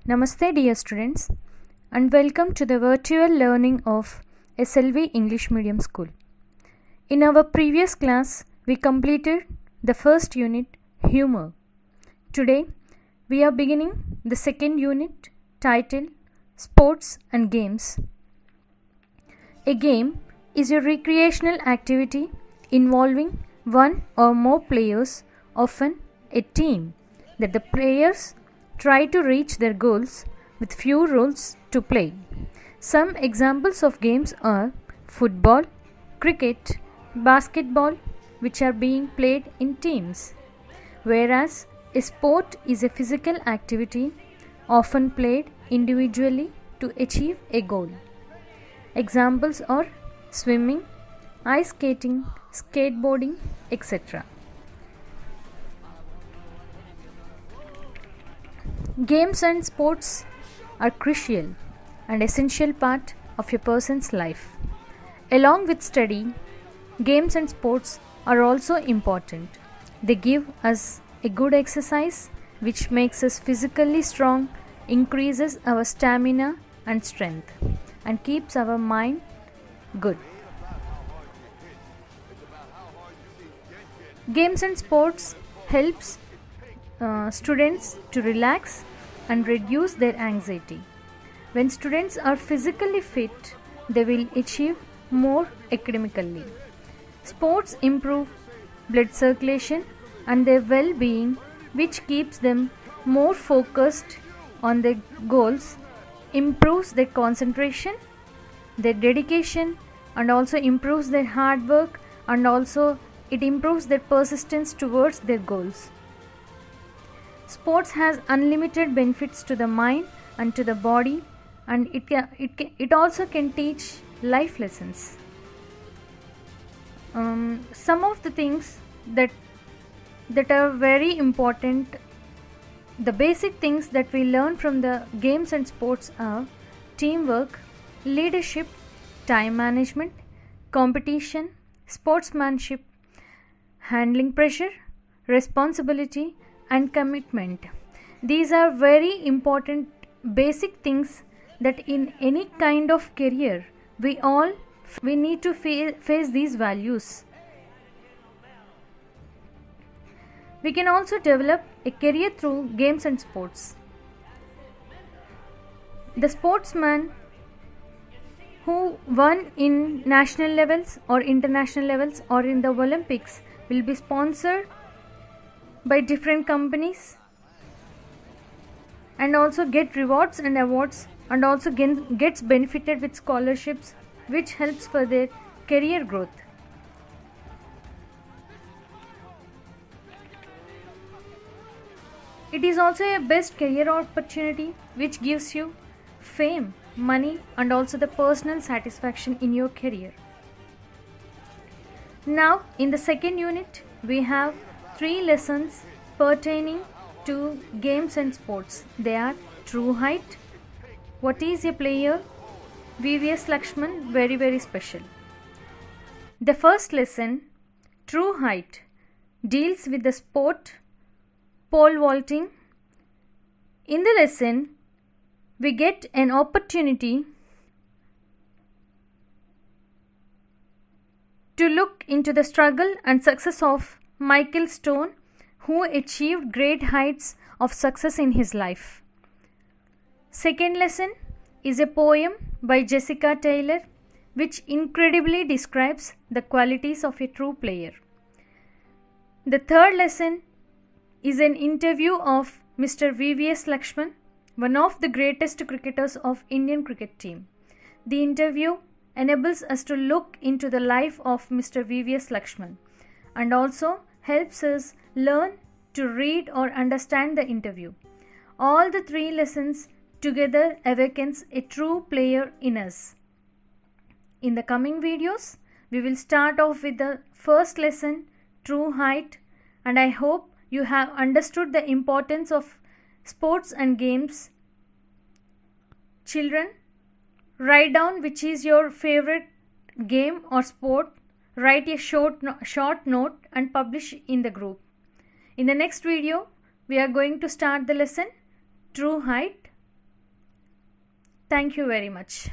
Namaste dear students and welcome to the virtual learning of SLV English Medium School. In our previous class, we completed the first unit, Humor. Today, we are beginning the second unit titled Sports and Games. A game is a recreational activity involving one or more players, often a team, that the players try to reach their goals with few rules to play. Some examples of games are football, cricket, basketball, which are being played in teams, whereas a sport is a physical activity often played individually to achieve a goal. Examples are swimming, ice skating, skateboarding, etc. Games and sports are crucial and essential part of a person's life. Along with study, games and sports are also important. They give us a good exercise which makes us physically strong, increases our stamina and strength, and keeps our mind good. Games and sports helps students to relax and reduce their anxiety. When students are physically fit, they will achieve more academically. Sports improve blood circulation and their well-being, which keeps them more focused on their goals, improves their concentration, their dedication, and also improves their hard work, and also it improves their persistence towards their goals. Sports has unlimited benefits to the mind and to the body, and it also can teach life lessons. Some of the things that are very important, the basic things that we learn from the games and sports are teamwork, leadership, time management, competition, sportsmanship, handling pressure, responsibility, and commitment. These are very important basic things that in any kind of career we need to face these values. We can also develop a career through games and sports. The sportsman who won in national levels or international levels or in the Olympics will be sponsored by different companies and also get rewards and awards, and also gets benefited with scholarships, which helps for their career growth. It is also a best career opportunity which gives you fame, money, and also the personal satisfaction in your career. Now in the second unit we have 3 lessons pertaining to games and sports. They are true height, what is a player, VVS Lakshman, very special. The first lesson, true height, deals with the sport pole vaulting. In the lesson, we get an opportunity to look into the struggle and success of Michael Stone, who achieved great heights of success in his life. Second lesson is a poem by Jessica Taylor, which incredibly describes the qualities of a true player. The third lesson is an interview of Mr. VVS Lakshman, one of the greatest cricketers of Indian cricket team. The interview enables us to look into the life of Mr. VVS Lakshman and also helps us learn to read or understand the interview. All the 3 lessons together awakens a true player in us. In the coming videos, we will start off with the first lesson, true height, and I hope you have understood the importance of sports and games. Children, write down which is your favorite game or sport. Write a short note and publish in the group. In the next video, we are going to start the lesson, true height. Thank you very much.